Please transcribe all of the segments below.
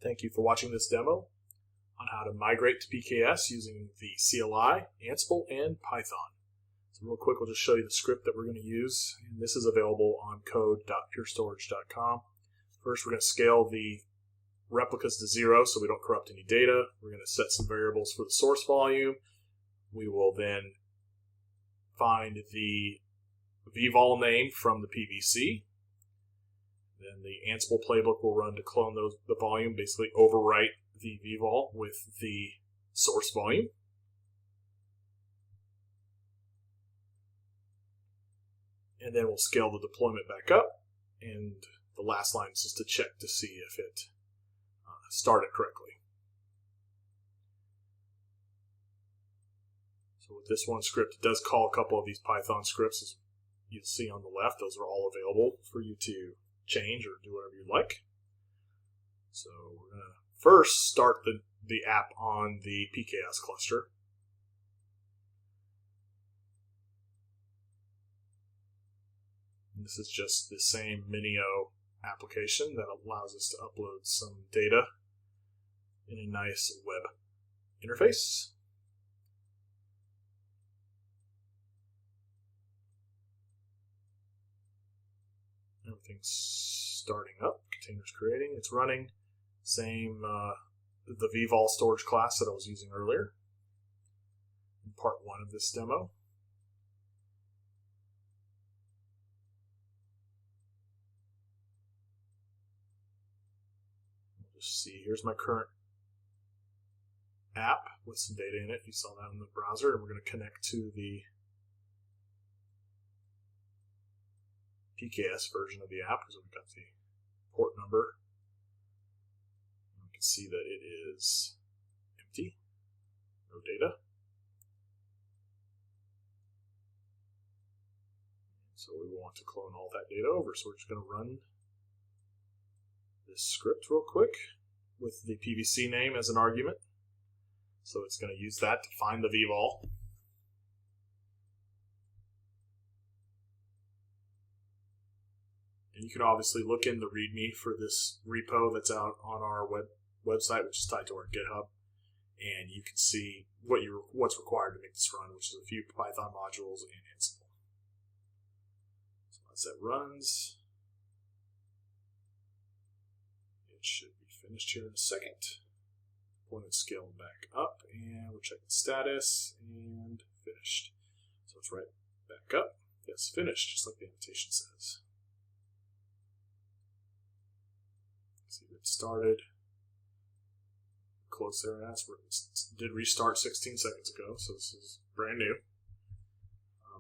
Thank you for watching this demo on how to migrate to PKS using the CLI, Ansible, and Python. So real quick, we'll just show you the script that we're going to use, and this is available on code.purestorage.com. First, we're going to scale the replicas to 0 so we don't corrupt any data. We're going to set some variables for the source volume. We will then find the vvol name from the PVC. Then the Ansible playbook will run to clone the volume, basically overwrite the vvol with the source volume. And then we'll scale the deployment back up, and the last line is just to check to see if it started correctly. So with this one script, it does call a couple of these Python scripts, as you'll see on the left. Those are all available for you to change or do whatever you like. So we're going to first start the app on the PKS cluster. And this is just the same Minio application that allows us to upload some data in a nice web interface. Everything's starting up, containers creating, it's running. Same, the vvol storage class that I was using earlier in part 1 of this demo. We'll just see, here's my current app with some data in it. You saw that in the browser, and we're going to connect to the PKS version of the app because we've got the port number. You can see that it is empty, no data. So we want to clone all that data over. So we're just going to run this script real quick with the PVC name as an argument. So it's going to use that to find the vvol. And you can obviously look in the README for this repo that's out on our website, which is tied to our GitHub, and you can see what's required to make this run, which is a few Python modules and Ansible. So as that runs, it should be finished here in a second. Point it scaled back up, and we'll check the status, and finished. So it's right back up. Yes, finished, just like the invitation says. See if it started. Close there, and that's where it did restart 16 seconds ago, so this is brand new.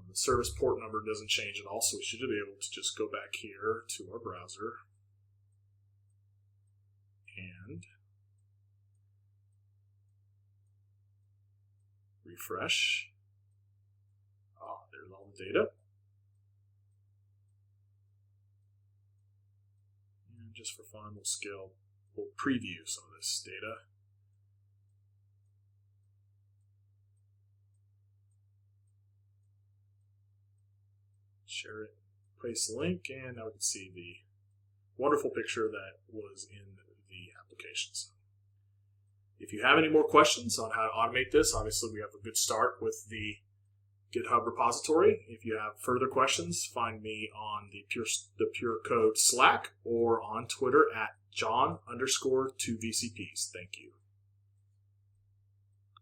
The service port number doesn't change at all, so we should be able to just go back here to our browser and refresh. There's all the data. And just for fun, we'll preview some of this data. Share it, paste the link, and now we can see the wonderful picture that was in the application. So if you have any more questions on how to automate this, obviously we have a good start with the GitHub repository. If you have further questions, find me on the Pure Code Slack or on Twitter at John_2VCPs. Thank you.